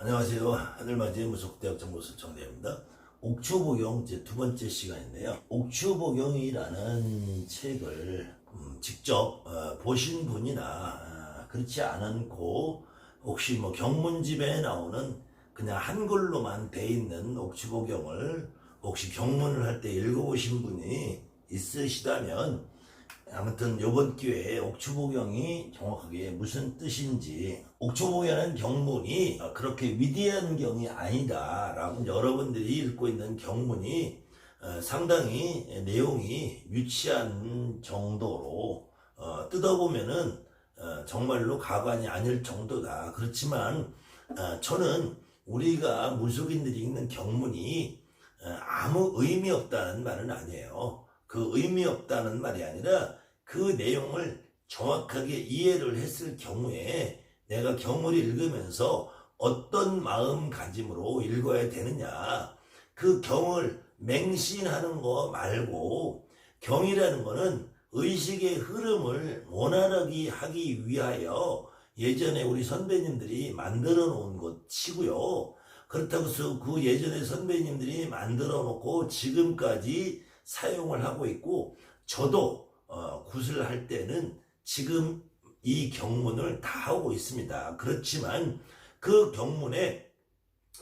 안녕하세요. 하늘맞이의 무속대학 정보수청대입니다. 옥추복용 제 두 번째 시간인데요. 옥추복용이라는 책을 직접 보신 분이나 그렇지 않고 혹시 뭐 경문집에 나오는 그냥 한글로만 돼 있는 옥추복용을 혹시 경문을 할 때 읽어보신 분이 있으시다면 아무튼 이번 기회에 옥추복용이 정확하게 무슨 뜻인지, 옥추복용이라는 경문이 그렇게 위대한 경이 아니다 라고 여러분들이 읽고 있는 경문이 상당히 내용이 유치한 정도로 뜯어보면은 정말로 가관이 아닐 정도다. 그렇지만 저는 우리가 무속인들이 읽는 경문이 아무 의미 없다는 말은 아니에요. 그 의미 없다는 말이 아니라 그 내용을 정확하게 이해를 했을 경우에 내가 경을 읽으면서 어떤 마음가짐으로 읽어야 되느냐, 그 경을 맹신하는 거 말고, 경이라는 거는 의식의 흐름을 원활하게 하기 위하여 예전에 우리 선배님들이 만들어 놓은 것이고요. 그렇다고 해서 그 예전에 선배님들이 만들어 놓고 지금까지 사용을 하고 있고, 저도 굿을 할 때는 지금 이 경문을 다 하고 있습니다. 그렇지만 그 경문에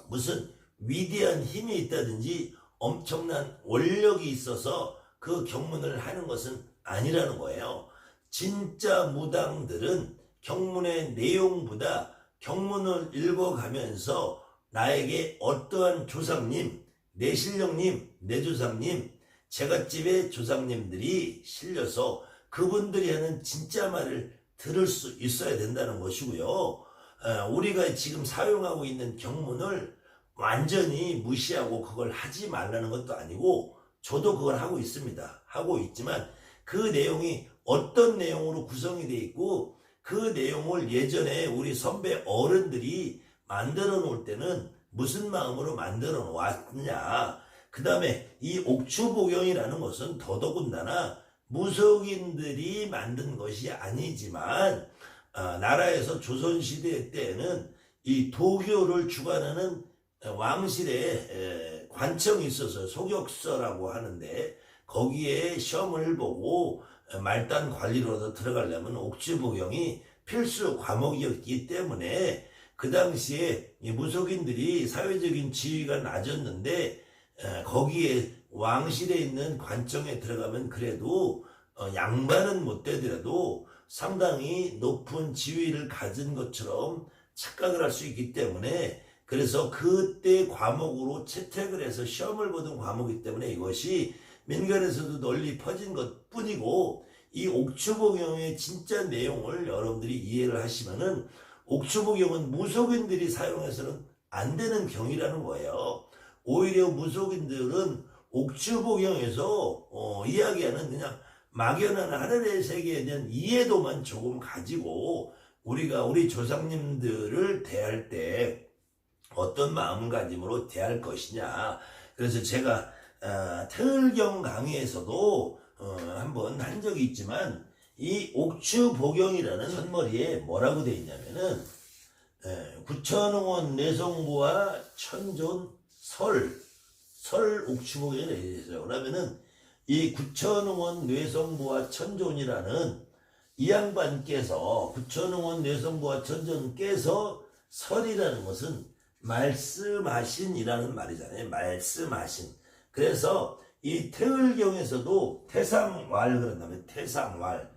무슨 위대한 힘이 있다든지 엄청난 원력이 있어서 그 경문을 하는 것은 아니라는 거예요. 진짜 무당들은 경문의 내용보다 경문을 읽어가면서 나에게 어떠한 조상님, 내 신령님, 내 조상님, 제갓집의 조상님들이 실려서 그분들이 하는 진짜 말을 들을 수 있어야 된다는 것이고요. 우리가 지금 사용하고 있는 경문을 완전히 무시하고 그걸 하지 말라는 것도 아니고, 저도 그걸 하고 있습니다. 하고 있지만 그 내용이 어떤 내용으로 구성이 되어 있고 그 내용을 예전에 우리 선배 어른들이 만들어 놓을 때는 무슨 마음으로 만들어 놓았냐, 그 다음에 이 옥추복용이라는 것은 더더군다나 무속인들이 만든 것이 아니지만 나라에서 조선시대 때에는 이 도교를 주관하는 왕실에 관청이 있어서 소격서라고 하는데, 거기에 시험을 보고 말단 관리로도 들어가려면 옥추복용이 필수 과목이었기 때문에 그 당시에 이 무속인들이 사회적인 지위가 낮았는데 거기에 왕실에 있는 관청에 들어가면 그래도 양반은 못 되더라도 상당히 높은 지위를 가진 것처럼 착각을 할 수 있기 때문에, 그래서 그때 과목으로 채택을 해서 시험을 보던 과목이기 때문에 이것이 민간에서도 널리 퍼진 것 뿐이고, 이 옥추복용의 진짜 내용을 여러분들이 이해를 하시면은 옥추복용은 무속인들이 사용해서는 안 되는 경이라는 거예요. 오히려 무속인들은 옥추복용에서 이야기하는 그냥 막연한 하늘의 세계에 대한 이해도만 조금 가지고 우리가 우리 조상님들을 대할 때 어떤 마음가짐으로 대할 것이냐. 그래서 제가 태을경 강의에서도 한번 한 적이 있지만, 이 옥추복용이라는 첫머리에 뭐라고 되어 있냐면은 구천응원 내성부와 천존 설 옥추복용이 되어 있어요. 그러면은 이 구천응원 뇌성부와 천존이라는 이 양반께서, 구천응원 뇌성부와 천존께서 설이라는 것은 말씀하신이라는 말이잖아요. 말씀하신. 그래서 이 태을경에서도 태상왈 그런다면 태상왈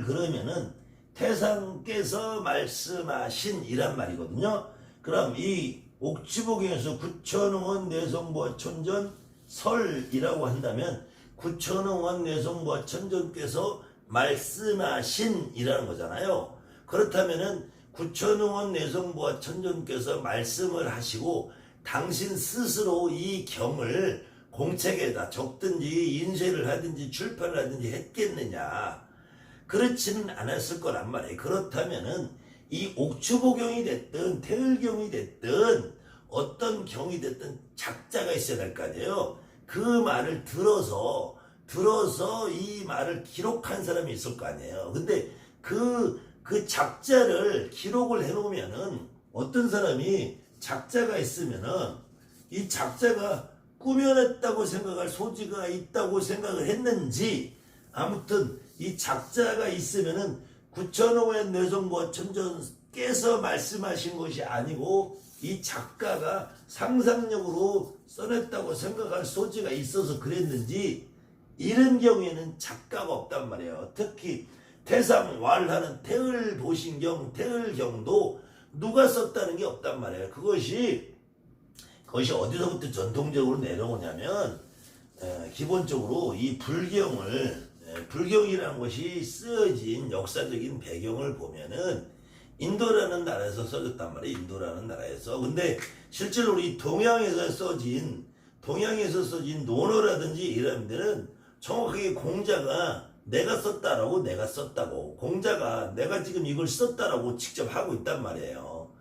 그러면은 태상께서 말씀하신이란 말이거든요. 그럼 이 옥추복용에서 구천응원 내성부와 천존 설이라고 한다면 구천응원 내성부와 천존께서 말씀하신이라는 거잖아요. 그렇다면은 구천응원 내성부와 천존께서 말씀을 하시고 당신 스스로 이 경을 공책에다 적든지 인쇄를 하든지 출판을 하든지 했겠느냐? 그렇지는 않았을 거란 말이에요. 그렇다면은 이 옥추복용이 됐든 태을경이 됐든 어떤 경이 됐든 작자가 있어야 될 거 아니에요. 그 말을 들어서 이 말을 기록한 사람이 있을 거 아니에요. 근데 그 작자를 기록을 해놓으면은 어떤 사람이 작자가 있으면은 이 작자가 꾸며냈다고 생각할 소지가 있다고 생각을 했는지, 아무튼 이 작자가 있으면은 구천오의 뇌성과 천전께서 말씀하신 것이 아니고 이 작가가 상상력으로 써냈다고 생각할 소지가 있어서 그랬는지, 이런 경우에는 작가가 없단 말이에요. 특히 태상왈하는 태을보신경, 태을경도 누가 썼다는 게 없단 말이에요. 그것이 어디서부터 전통적으로 내려오냐면 기본적으로 이 불경이라는 것이 쓰여진 역사적인 배경을 보면은 인도라는 나라에서 써졌단 말이에요. 인도라는 나라에서. 근데 실제로 우리 동양에서 써진 논어라든지 이런 데는 정확하게 공자가 내가 썼다고 공자가 내가 지금 이걸 썼다라고 직접 하고 있단 말이에요.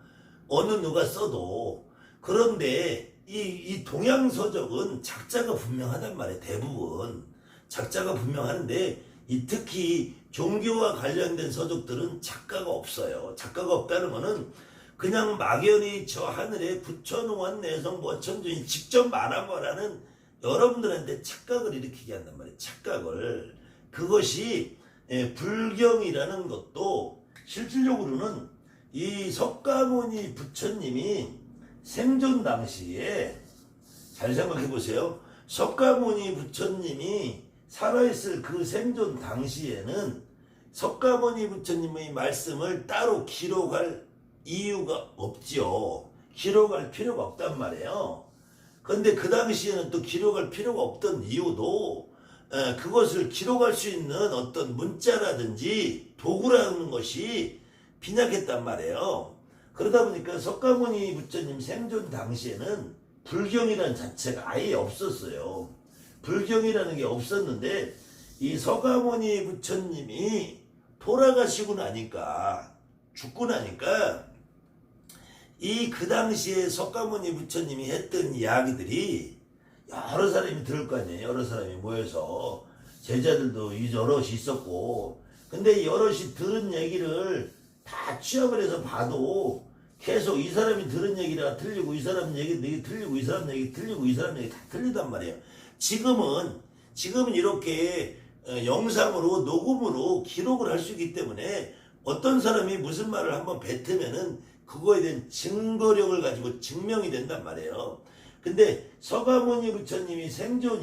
어느 누가 써도. 그런데 이 동양 서적은 작자가 분명하단 말이에요. 대부분 작자가 분명하는데, 특히 종교와 관련된 서적들은 작가가 없어요. 작가가 없다는 것은 그냥 막연히 저 하늘에 붙여놓은 내성과 천존이 직접 말한 거라는 여러분들한테 착각을 일으키게 한단 말이에요. 착각을. 그것이 불경이라는 것도 실질적으로는 이 석가모니 부처님이 생존 당시에, 잘 생각해 보세요. 석가모니 부처님이 살아있을 그 생존 당시에는 석가모니 부처님의 말씀을 따로 기록할 이유가 없죠. 기록할 필요가 없단 말이에요. 그런데 그 당시에는 또 기록할 필요가 없던 이유도 그것을 기록할 수 있는 어떤 문자라든지 도구라는 것이 빈약했단 말이에요. 그러다 보니까 석가모니 부처님 생존 당시에는 불경이라는 자체가 아예 없었어요. 불경이라는 게 없었는데 이 석가모니 부처님이 돌아가시고 나니까, 죽고 나니까 그 당시에 석가모니 부처님이 했던 이야기들이 여러 사람이 들을 거 아니에요. 여러 사람이 모여서, 제자들도 여럿이 있었고, 근데 여럿이 들은 얘기를 다 취합을 해서 봐도 계속 이 사람이 들은 얘기가 틀리고, 이 사람 얘기 틀리고, 이 사람 얘기 틀리고, 이 사람 얘기 다 틀리단 말이에요. 지금은 이렇게 영상으로 녹음으로 기록을 할 수 있기 때문에 어떤 사람이 무슨 말을 한번 뱉으면은 그거에 대한 증거력을 가지고 증명이 된단 말이에요. 근데 석가모니 부처님이 생존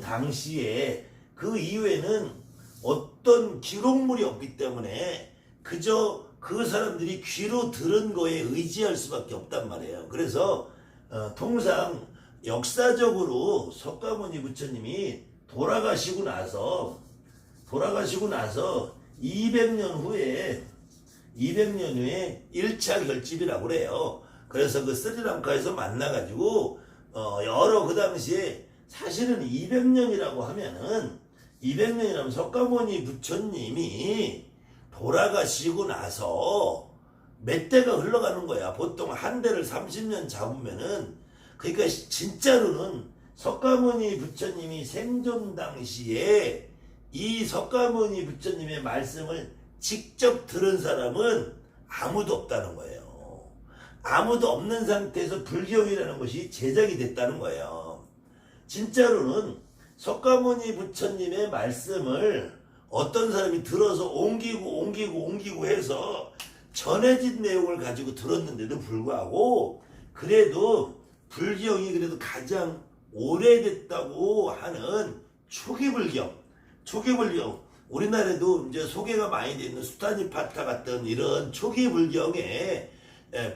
당시에 그 이후에는 어떤 기록물이 없기 때문에 그저 그 사람들이 귀로 들은 거에 의지할 수밖에 없단 말이에요. 그래서 통상 역사적으로 석가모니 부처님이 돌아가시고 나서 200년 후에 1차 결집이라고 그래요. 그래서 그 스리랑카에서 만나가지고 여러 그 당시에 사실은 200년이라고 하면은 석가모니 부처님이 돌아가시고 나서 몇 대가 흘러가는 거야. 보통 한 대를 30년 잡으면은, 그러니까 진짜로는 석가모니 부처님이 생존 당시에 이 석가모니 부처님의 말씀을 직접 들은 사람은 아무도 없다는 거예요. 아무도 없는 상태에서 불경이라는 것이 제작이 됐다는 거예요. 진짜로는 석가모니 부처님의 말씀을 어떤 사람이 들어서 옮기고 해서 전해진 내용을 가지고 들었는데도 불구하고, 그래도 불경이 그래도 가장 오래됐다고 하는 초기불경, 우리나라에도 이제 소개가 많이 되어 있는 수타니파타 같은 이런 초기불경의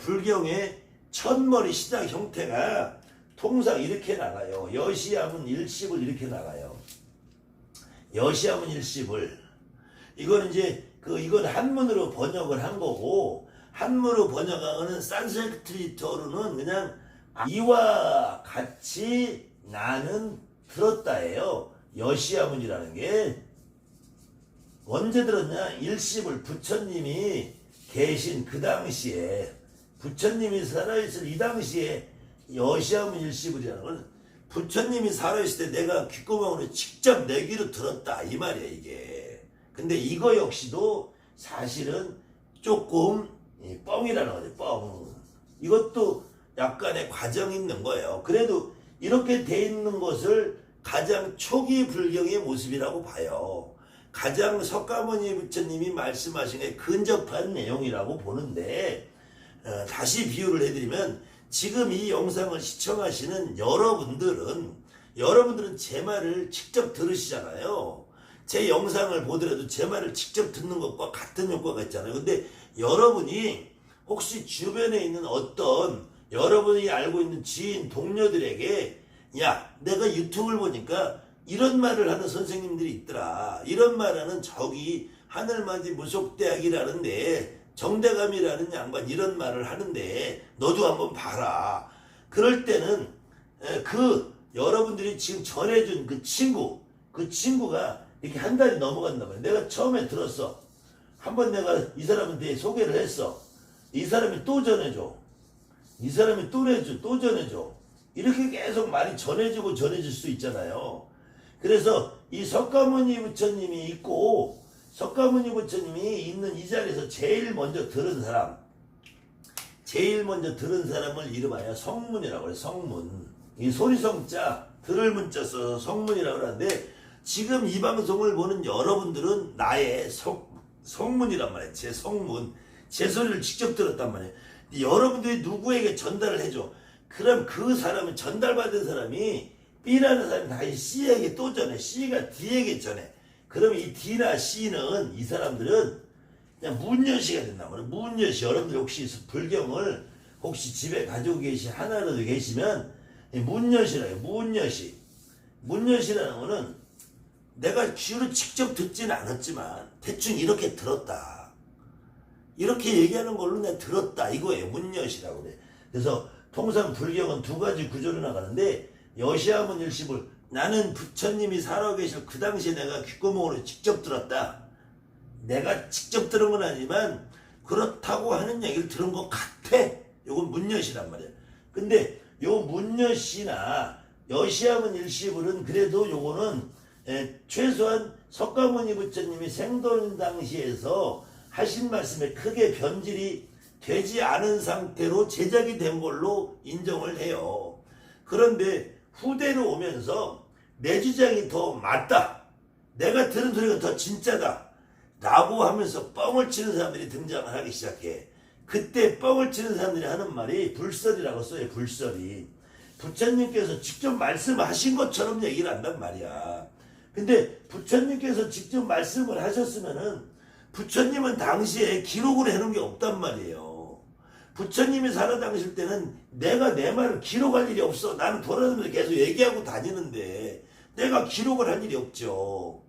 불경의 첫머리 시작 형태가 통상 이렇게 나가요. 여시야문 일십을 이렇게 나가요. 여시야문 일십을. 이건 이제 이건 한문으로 번역을 한 거고, 한문으로 번역하는 산스크리트어로는 그냥 이와 같이 나는 들었다예요. 여시야문이라는 게 언제 들었냐? 일십을 부처님이 계신 그 당시에, 부처님이 살아있을 이 당시에 여시야문 일십이라는 건 부처님이 살아있을 때 내가 귓구멍으로 직접 내 귀로 들었다 이 말이야 이게. 근데 이거 역시도 사실은 조금 이 뻥이라는 거죠. 뻥. 이것도 약간의 과정이 있는 거예요. 그래도 이렇게 돼 있는 것을 가장 초기 불경의 모습이라고 봐요. 가장 석가모니 부처님이 말씀하신 게 근접한 내용이라고 보는데, 다시 비유를 해드리면 지금 이 영상을 시청하시는 여러분들은 제 말을 직접 들으시잖아요. 제 영상을 보더라도 제 말을 직접 듣는 것과 같은 효과가 있잖아요. 근데 여러분이 혹시 주변에 있는 어떤 여러분이 알고 있는 지인, 동료들에게 야, 내가 유튜브를 보니까 이런 말을 하는 선생님들이 있더라. 이런 말하는 저기 하늘맞이 무속대학이라는데 정대감이라는 양반 이런 말을 하는데 너도 한번 봐라. 그럴 때는 여러분들이 지금 전해준 그 친구가 이렇게 한 달이 넘어간단 말이야. 내가 처음에 들었어. 한번 내가 이 사람한테 소개를 했어. 이 사람이 또 전해줘. 이 사람이 또 전해줘. 이렇게 계속 말이 전해지고 전해질 수 있잖아요. 그래서 이 석가모니 부처님이 있고 석가모니 부처님이 있는 이 자리에서 제일 먼저 들은 사람을 이름하여 성문이라고 그래. 성문. 이 소리성자 들을 문자 써서 성문이라고 하는데 지금 이 방송을 보는 여러분들은 나의 성문이란 말이에요. 제 성문. 제 소리를 직접 들었단 말이에요. 여러분들이 누구에게 전달을 해줘. 그럼 그 사람은 전달받은 사람이 B라는 사람이 다시 C에게 또 전해. C가 D에게 전해. 그럼 이 D나 C는 이 사람들은 그냥 문여시가 된단 말이에요. 문여시. 여러분들 혹시 불경을 혹시 집에 가지고 하나라도 계시면 문여시라요. 문여시. 문여시라는 거는 내가 귀로 직접 듣지는 않았지만 대충 이렇게 들었다. 이렇게 얘기하는 걸로 내가 들었다. 이거예요. 문여시라고 그래. 그래서 통상 불경은 두 가지 구조로 나가는데 여시하면 일십을 나는 부처님이 살아계실 그 당시에 내가 귓구멍으로 직접 들었다. 내가 직접 들은 건 아니지만 그렇다고 하는 얘기를 들은 것 같아. 요건 문여시란 말이야. 근데 요 문여시나 여시하면 일시불은 그래도 요거는 최소한 석가모니 부처님이 생돈 당시에서 하신 말씀에 크게 변질이 되지 않은 상태로 제작이 된 걸로 인정을 해요. 그런데 후대로 오면서 내 주장이 더 맞다. 내가 들은 소리가 더 진짜다. 라고 하면서 뻥을 치는 사람들이 등장을 하기 시작해. 그때 뻥을 치는 사람들이 하는 말이 불설이라고 써요. 불설이. 부처님께서 직접 말씀하신 것처럼 얘기를 한단 말이야. 근데 부처님께서 직접 말씀을 하셨으면은 부처님은 당시에 기록을 해놓은 게 없단 말이에요. 부처님이 살아다니실 때는 내가 내 말을 기록할 일이 없어. 나는 돌아다니면서 계속 얘기하고 다니는데 내가 기록을 할 일이 없죠.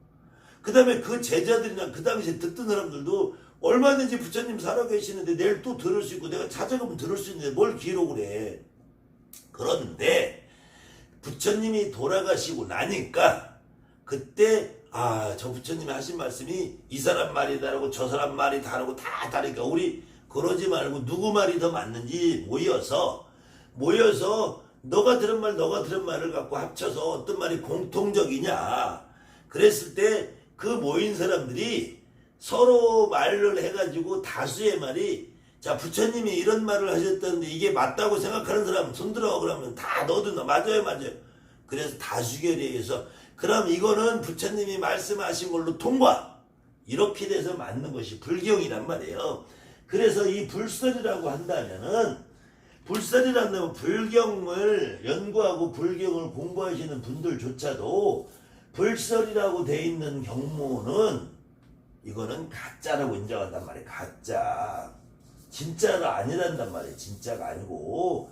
그 다음에 그 제자들이나 그 당시에 듣던 사람들도 얼마든지 부처님 살아계시는데 내일 또 들을 수 있고 내가 찾아가면 들을 수 있는데 뭘 기록을 해. 그런데 부처님이 돌아가시고 나니까 그때 저 부처님이 하신 말씀이 이 사람 말이 다르고 저 사람 말이 다르고 다 다르니까 우리 그러지 말고 누구 말이 더 맞는지 모여서 너가 들은 말을 갖고 합쳐서 어떤 말이 공통적이냐. 그랬을 때 그 모인 사람들이 서로 말을 해가지고 다수의 말이 자 부처님이 이런 말을 하셨다는데 이게 맞다고 생각하는 사람 손들어. 그러면 다 너도 맞아요. 그래서 다수결에 의해서 그럼 이거는 부처님이 말씀하신 걸로 통과. 이렇게 돼서 맞는 것이 불경이란 말이에요. 그래서 이 불설이라고 한다면은 불경을 연구하고 불경을 공부하시는 분들조차도 불설이라고 돼 있는 경무는 이거는 가짜라고 인정한단 말이에요. 가짜. 진짜가 아니란단 말이에요. 진짜가 아니고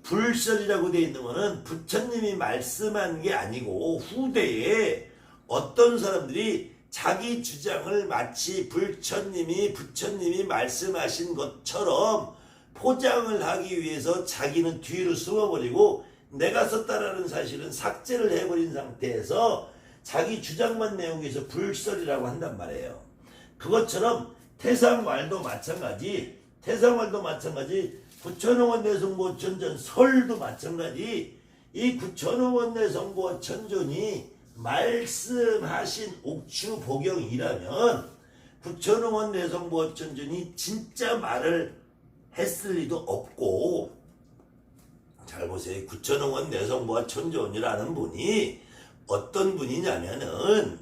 불설이라고 돼 있는 거는 부처님이 말씀한 게 아니고 후대에 어떤 사람들이 자기 주장을 마치 부처님이 말씀하신 것처럼 포장을 하기 위해서 자기는 뒤로 숨어버리고 내가 썼다라는 사실은 삭제를 해버린 상태에서 자기 주장만 내용에 서 불설이라고 한단 말이에요. 그것처럼 태상말도 마찬가지 구천홍원 내성고 천전 설도 마찬가지. 이 구천홍원 내성고 천존이 말씀하신 옥추복영이라면 구천응원 내성보천전이 진짜 말을 했을 리도 없고, 잘 보세요. 구천응원 내성보천전이라는 분이 어떤 분이냐면은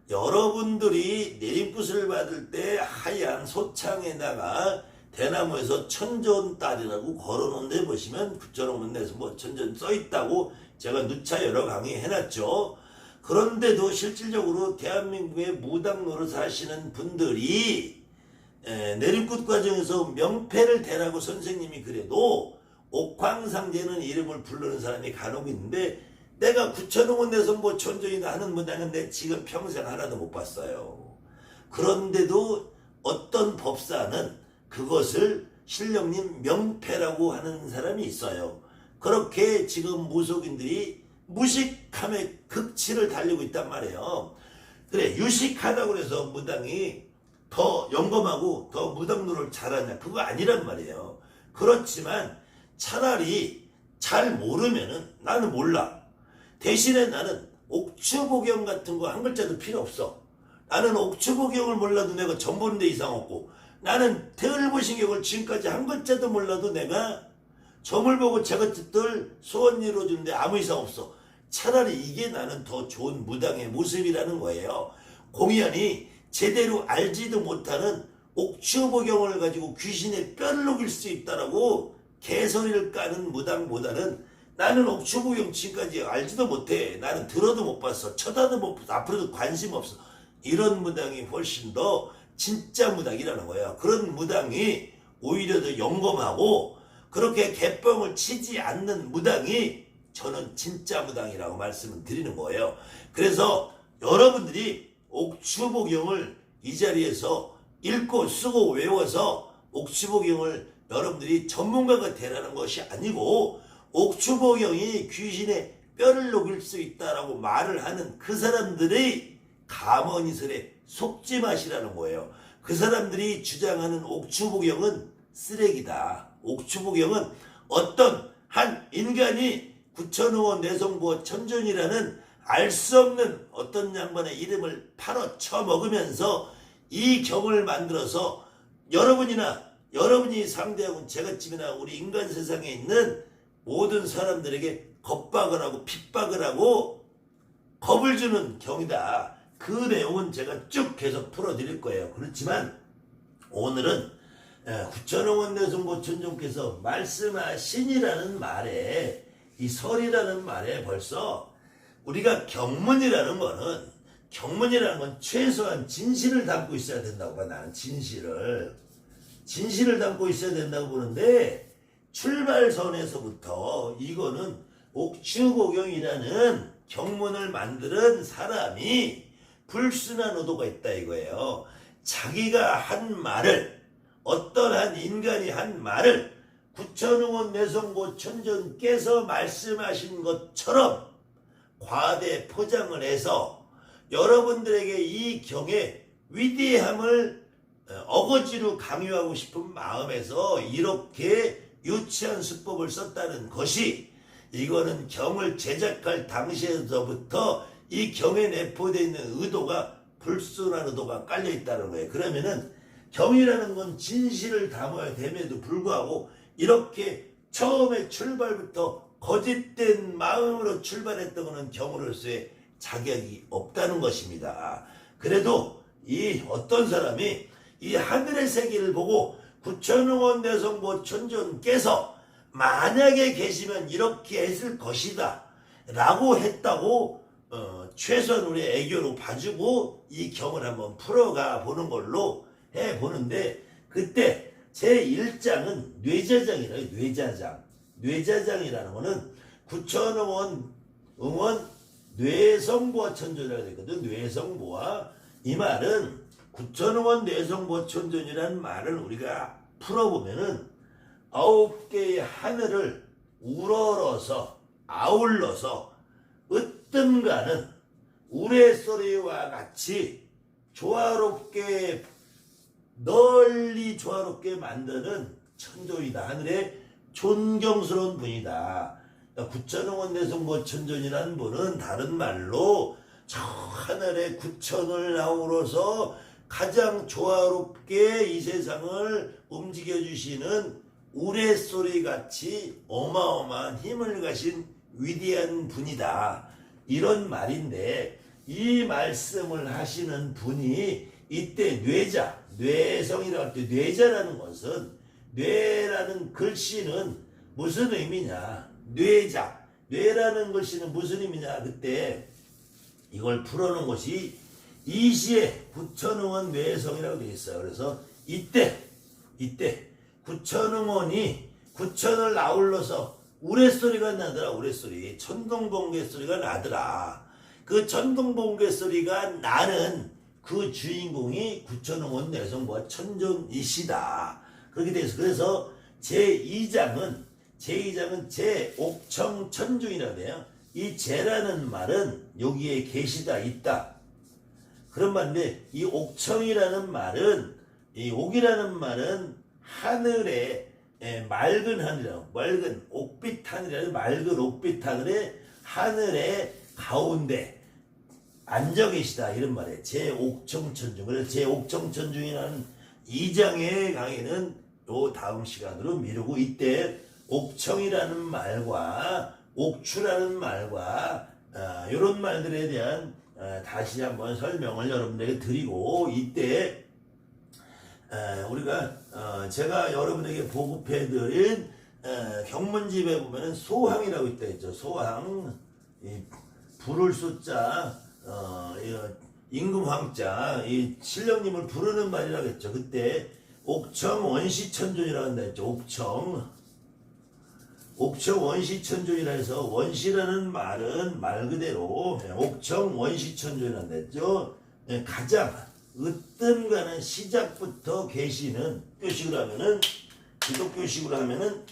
여러분들이 내림굿을 받을 때 하얀 소창에다가 대나무에서 천존딸이라고 걸어놓은 데 보시면 구천응원 내성보천전 써있다고 제가 누차 여러 강의 해놨죠. 그런데도 실질적으로 대한민국의 무당 노릇을 하시는 분들이 내림굿 과정에서 명패를 대라고 선생님이 그래도 옥황상제는 이름을 부르는 사람이 간혹 있는데, 내가 구천응원 내성보천전이다 하는 문장은 내 지금 평생 하나도 못 봤어요. 그런데도 어떤 법사는 그것을 신령님 명패라고 하는 사람이 있어요. 그렇게 지금 무속인들이 무식함의 극치를 달리고 있단 말이에요. 그래, 유식하다고 해서 무당이 더 영검하고 더 무당노를 잘하냐, 그거 아니란 말이에요. 그렇지만 차라리 잘 모르면은, 나는 몰라, 대신에 나는 옥추보경 같은 거 한 글자도 필요 없어. 나는 옥추보경을 몰라도 내가 점 보는 데 이상 없고, 나는 대을보신경을 지금까지 한 글자도 몰라도 내가 점을 보고 제가 뜻들 소원 이루어주는데 아무 이상 없어. 차라리 이게 나는 더 좋은 무당의 모습이라는 거예요. 공연이 제대로 알지도 못하는 옥추보경을 가지고 귀신의 뼈를 녹일 수 있다라고 개소리를 까는 무당보다는, 나는 옥추보경 지금까지 알지도 못해, 나는 들어도 못 봤어, 쳐다도 못 봤어, 앞으로도 관심 없어, 이런 무당이 훨씬 더 진짜 무당이라는 거예요. 그런 무당이 오히려 더 영검하고 그렇게 개뻥을 치지 않는 무당이 저는 진짜 무당이라고 말씀을 드리는 거예요. 그래서 여러분들이 옥추보경을 이 자리에서 읽고 쓰고 외워서 옥추보경을 여러분들이 전문가가 되라는 것이 아니고, 옥추보경이 귀신의 뼈를 녹일 수 있다라고 말을 하는 그 사람들의 가머니설에 속지 마시라는 거예요. 그 사람들이 주장하는 옥추보경은 쓰레기다. 옥추보경은 어떤 한 인간이 구천응원 내성보천전이라는 알 수 없는 어떤 양반의 이름을 팔아 쳐먹으면서 이 경을 만들어서 여러분이 상대하고 제갓집이나 우리 인간 세상에 있는 모든 사람들에게 겁박을 하고 핍박을 하고 겁을 주는 경이다. 그 내용은 제가 쭉 계속 풀어드릴 거예요. 그렇지만 오늘은 구천응원 내성보천전께서 말씀하신이라는 말에, 이 설이라는 말에 벌써 우리가 경문이라는 건 최소한 진실을 담고 있어야 된다고 봐. 나는 진실을 담고 있어야 된다고 보는데, 출발선에서부터 이거는 옥추보경이라는 경문을 만드는 사람이 불순한 의도가 있다 이거예요. 자기가 한 말을, 어떤 한 인간이 한 말을 구천응원 내성보천전께서 말씀하신 것처럼 과대 포장을 해서 여러분들에게 이 경의 위대함을 어거지로 강요하고 싶은 마음에서 이렇게 유치한 수법을 썼다는 것이, 이거는 경을 제작할 당시에서부터 이 경에 내포되어 있는 의도가 불순한 의도가 깔려 있다는 거예요. 그러면은 경이라는 건 진실을 담아야 됨에도 불구하고 이렇게 처음에 출발부터 거짓된 마음으로 출발했던 것은 경으로서의 자격이 없다는 것입니다. 그래도 이 어떤 사람이 이 하늘의 세계를 보고 구천응원 내성보천전께서 만약에 계시면 이렇게 했을 것이다 라고 했다고 최소한 우리 애교로 봐주고 이 경을 한번 풀어가 보는 걸로 해보는데, 그때 제1장은 뇌자장이라요. 뇌자장이라는 거는 구천응원 뇌성보천전이라고 했거든. 뇌성보와, 이 말은 구천응원 뇌성보천전이라는 말을 우리가 풀어보면은 9개의 하늘을 우러러서 아울러서 으뜸가는 우레소리와 같이 조화롭게, 널리 조화롭게 만드는 천조이다. 하늘의 존경스러운 분이다. 구천응원 내성보천전이라는 분은 다른 말로 저 하늘의 구천을 아우러서 가장 조화롭게 이 세상을 움직여주시는 우레소리 같이 어마어마한 힘을 가진 위대한 분이다. 이런 말인데, 이 말씀을 하시는 분이 이때 뇌성이라고 할 때 뇌자라는 것은, 뇌라는 글씨는 무슨 의미냐? 뇌라는 글씨는 무슨 의미냐? 그때 이걸 풀어놓은 것이 이시에 구천응원 뇌성이라고 되어 있어요. 그래서 이때 구천응원이 구천을 아울러서 우레소리가 나더라. 우레소리, 천둥번개 소리가 나더라. 그 천둥번개 소리가 나는 그 주인공이 구천응원 뇌성과 천존이시다. 그렇게 돼서 그래서 제2장은 제옥청천중이라고 해요. 이 제라는 말은 여기에 계시다, 있다, 그런 말인데, 이 옥청이라는 말은, 이 옥이라는 말은 하늘에, 맑은 하늘이라고, 맑은 옥빛 하늘이라고, 맑은 옥빛 하늘의 가운데 앉아 계시다, 이런 말이에요. 제옥청천중. 그래서 제옥청천중이라는 2장의 강의는 요 다음 시간으로 미루고, 이때 옥청이라는 말과 옥추라는 말과 이런 말들에 대한 다시 한번 설명을 여러분들에게 드리고, 이때 우리가 제가 여러분에게 보급해드린 경문집에 보면은 소항이라고 있다 했죠. 소항, 부를 숫자, 임금황자, 이 신령님을 부르는 말이라고 했죠. 그때 옥청 원시천존이라고 한다 했죠. 옥청 원시천존이라 해서, 원시라는 말은 말 그대로 옥청 원시천존이란다 했죠. 가장 으뜸가는 시작부터 계시는, 기독교식으로 하면은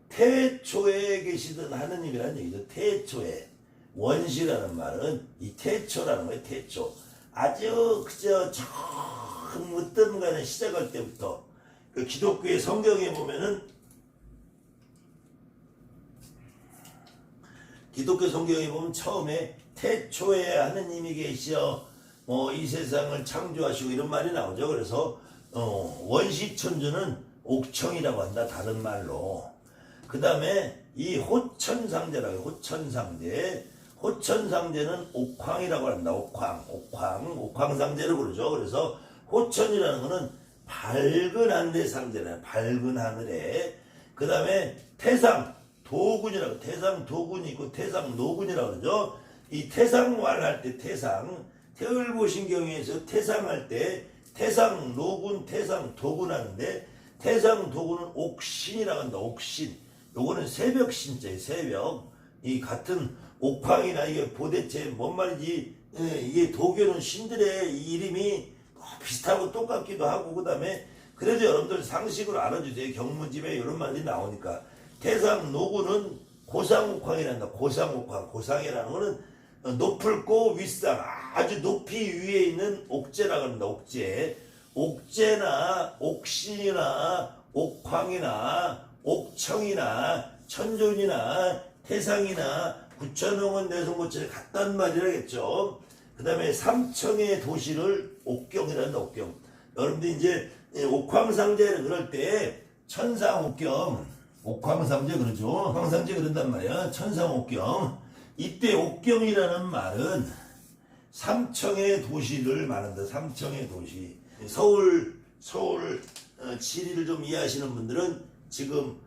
태초에 계시던 하느님이라는 얘기죠. 태초에. 원시라는 말은 이 태초라는 거예요. 태초. 아주 그저 처음 으뜸가는 시작할 때부터, 그 기독교의 성경에 보면은, 기독교 성경에 보면 처음에 태초에 하느님이 계시어 이 세상을 창조하시고 이런 말이 나오죠. 그래서 원시천주는 옥청이라고 한다, 다른 말로. 그 다음에 이 호천상제라고 해요. 호천상제는 옥황이라고 한다. 옥황상제를 부르죠. 그래서 호천이라는 거는 밝은 하늘의 상제래요. 밝은 하늘에. 그 다음에 태상도군이라고, 태상도군이 있고 태상노군이라고 그러죠. 이 태상말 할 때 태을보신경에서 태상할 때 태상노군, 태상도군 하는데, 태상도군은 옥신이라고 한다. 옥신. 요거는 새벽신자예요. 새벽. 이 같은 옥황이나 이게 도대체 뭔 말인지, 이게 도교는 신들의 이름이 비슷하고 똑같기도 하고, 그 다음에 그래도 여러분들 상식으로 알아주세요. 경문집에 이런 말이 나오니까. 태상노군은 고상옥황이란다. 고상이라는 거는 높을고 윗상, 아주 높이 위에 있는 옥제라고 합니다. 옥제나 옥신이나 옥황이나 옥청이나 천존이나 태상이나 구천응원 뇌성고체를 같단 말이라겠죠. 그 다음에 삼청의 도시를 옥경이란다. 옥경. 여러분들 이제 옥황상제를 그럴 때 옥황상제 그러죠. 옥황상제 그런단 말이야. 천상옥경. 이때 옥경이라는 말은 삼청의 도시를 말한다. 삼청의 도시. 서울 지리를 좀 이해하시는 분들은 지금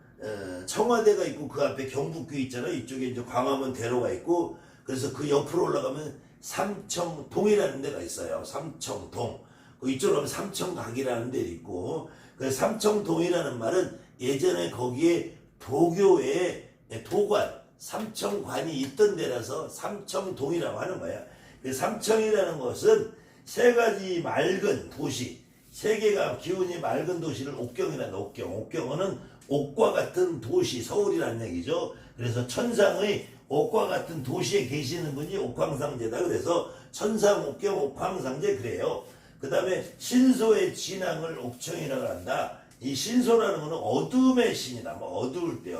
청와대가 있고 그 앞에 경북교 있잖아요. 이쪽에 이제 광화문 대로가 있고, 그래서 그 옆으로 올라가면 삼청동이라는 데가 있어요. 삼청동. 이쪽으로 가면 삼청각이라는 데 있고, 그 삼청동이라는 말은 예전에 거기에 도교의 도관, 삼청관이 있던 데라서 삼청동이라고 하는 거야. 그 삼청이라는 것은 세 가지 맑은 도시, 세 개가 기운이 맑은 도시를 옥경이란다. 옥경은 옥과 같은 도시, 서울이라는 얘기죠. 그래서 천상의 옥과 같은 도시에 계시는 분이 옥황상제다. 그래서 천상, 옥경, 옥황상제 그래요. 그 다음에 신소의 진앙을 옥청이라고 한다. 이 신소라는 거는 어둠의 신이다. 뭐 어두울 때,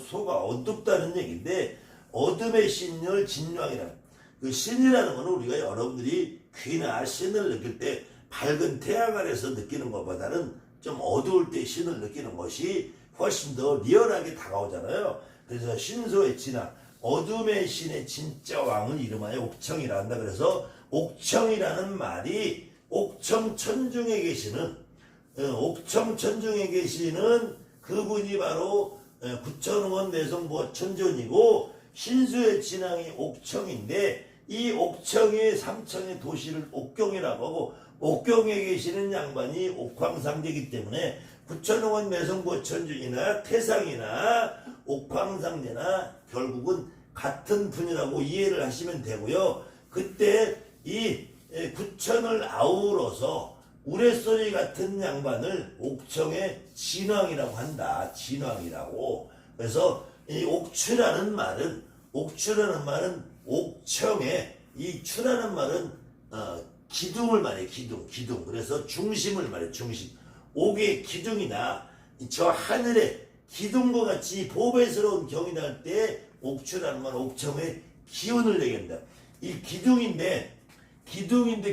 소가 어둡다는 얘기인데, 어둠의 신을 진왕이라는. 그 신이라는 거는 우리가 여러분들이 귀나 신을 느낄 때 밝은 태양 아래서 느끼는 것보다는 좀 어두울 때 신을 느끼는 것이 훨씬 더 리얼하게 다가오잖아요. 그래서 신소의 진화, 어둠의 신의 진짜 왕을 이름하여 옥청이라 한다. 그래서 옥청이라는 말이 옥청 천중에 계시는 그분이 바로 구천원 내성부와 천존이고 신수의 진왕이 옥청인데 이 옥청의 삼청의 도시를 옥경이라고 하고 옥경에 계시는 양반이 옥황상제이기 때문에 구천원 내성부와 천존이나 태상이나 옥황상제나 결국은 같은 분이라고 이해를 하시면 되고요. 그때 이 구천을 아우러서 우레소리 같은 양반을 옥청의 진왕이라고 한다. 진왕이라고. 그래서 이 옥추라는 말은 옥청의 이 추라는 말은 기둥을 말해. 기둥. 그래서 중심을 말해. 중심. 옥의 기둥이나 저 하늘의 기둥과 같이 보배스러운 경이 날 때 옥추라는 말은 옥청의 기운을 얘기한다. 이 기둥인데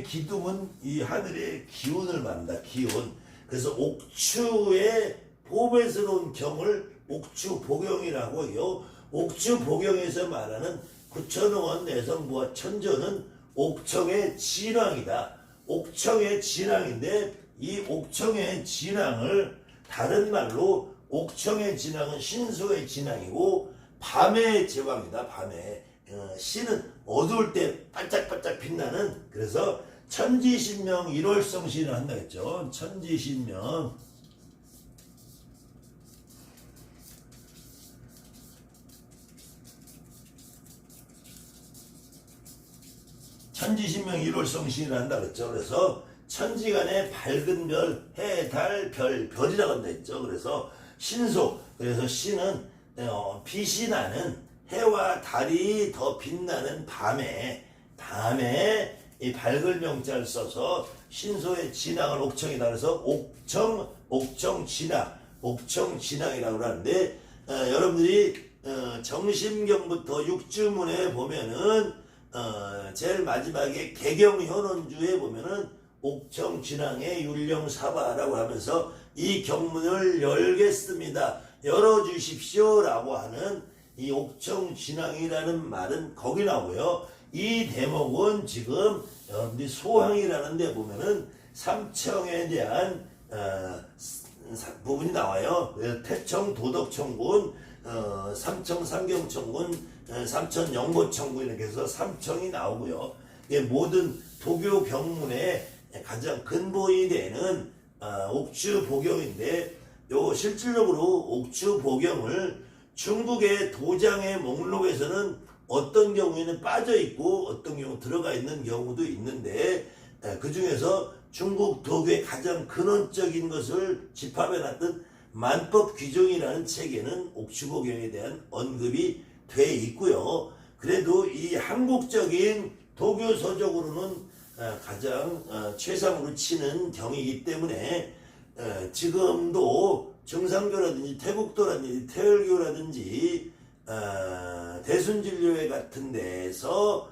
기둥은 이 하늘의 기운을 말한다. 기운. 그래서 옥추의 보배스러운 경을 옥추보경이라고 해요. 옥추보경에서 말하는 구천원 내성부와 천존은 옥청의 진왕이다. 옥청의 진왕인데 이 옥청의 진왕을 다른 말로 옥청의 진왕은 신수의 진왕이고 밤의 제왕이다. 밤에 신은 어두울 때 반짝반짝 빛나는, 그래서 천지신명 1월성신을 한다 했죠. 천지신명 1월성신을 한다 그랬죠. 그래서 천지간의 밝은 별, 해, 달, 별이라고 한다 했죠. 그래서 신소, 그래서 신은 빛이 나는 해와 달이 더 빛나는 밤에 이 밝을 명자를 써서 신소의 진왕을 옥청이다. 그래서 옥청진왕이라고 하는데 여러분들이 정심경부터 육주문에 보면은 제일 마지막에 개경현원주에 보면은 옥청진왕의 율령사바라고 하면서 이 경문을 열겠습니다. 열어주십시오 라고 하는 이 옥청진왕이라는 말은 거기 나오고요. 이 대목은 지금 여러분들이 소항이라는 데 보면은 삼청에 대한 부분이 나와요. 태청 도덕청군, 삼청 삼경청군, 삼천 영고청군 이렇게 해서 삼청이 나오고요. 모든 도교 경문의 가장 근본이 되는 옥추보경인데 요 실질적으로 옥추보경을 중국의 도장의 목록에서는 어떤 경우에는 빠져 있고 어떤 경우 들어가 있는 경우도 있는데 그 중에서 중국 도교의 가장 근원적인 것을 집합해 놨던 만법귀종이라는 책에는 옥추보경에 대한 언급이 돼 있고요. 그래도 이 한국적인 도교서적으로는 가장 최상으로 치는 경이기 때문에 지금도 정상교라든지 태국도라든지 태열교라든지 대순진료회 같은 데에서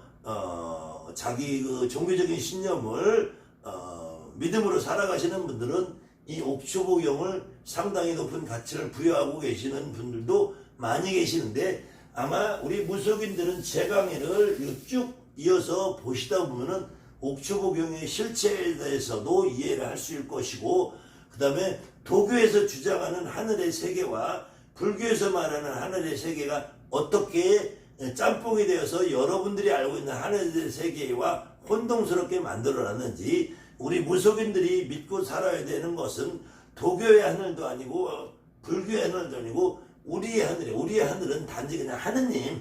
자기 그 종교적인 신념을 믿음으로 살아가시는 분들은 이 옥추보경을 상당히 높은 가치를 부여하고 계시는 분들도 많이 계시는데 아마 우리 무속인들은 제 강의를 쭉 이어서 보시다 보면은 옥추보경의 실체에 대해서도 이해를 할 수 있을 것이고 그 다음에 도교에서 주장하는 하늘의 세계와 불교에서 말하는 하늘의 세계가 어떻게 짬뽕이 되어서 여러분들이 알고 있는 하늘의 세계와 혼동스럽게 만들어놨는지 우리 무속인들이 믿고 살아야 되는 것은 도교의 하늘도 아니고 불교의 하늘도 아니고 우리의 하늘은 단지 그냥 하느님.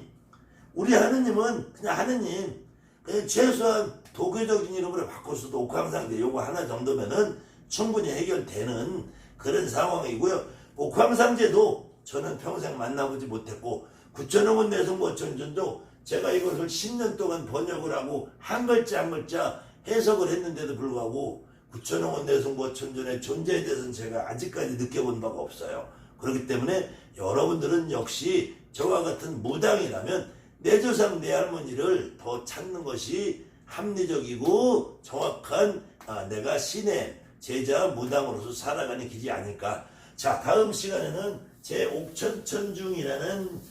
우리 하느님은 그냥 하느님. 그냥 최소한 도교적인 이름으로 바꿨어도 옥황상제 요거 하나 정도면은 충분히 해결되는 그런 상황이고요. 옥황상제도 저는 평생 만나보지 못했고 구천원군 내성부천존도 제가 이것을 10년 동안 번역을 하고 한 글자 한 글자 해석을 했는데도 불구하고 구천원군 내성부천존의 존재에 대해서는 제가 아직까지 느껴본 바가 없어요. 그렇기 때문에 여러분들은 역시 저와 같은 무당이라면 내 조상 내 할머니를 더 찾는 것이 합리적이고 정확한 내가 신의 제자 무당으로서 살아가는 길이 아닐까. 자, 다음 시간에는 제 옥천천중이라는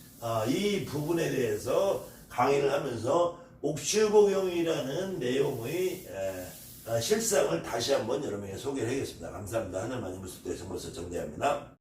이 부분에 대해서 강의를 하면서 옥시복용이라는 내용의 실상을 다시 한번 여러분에게 소개를 하겠습니다. 감사합니다. 하늘만이 무습대에서 정대합니다.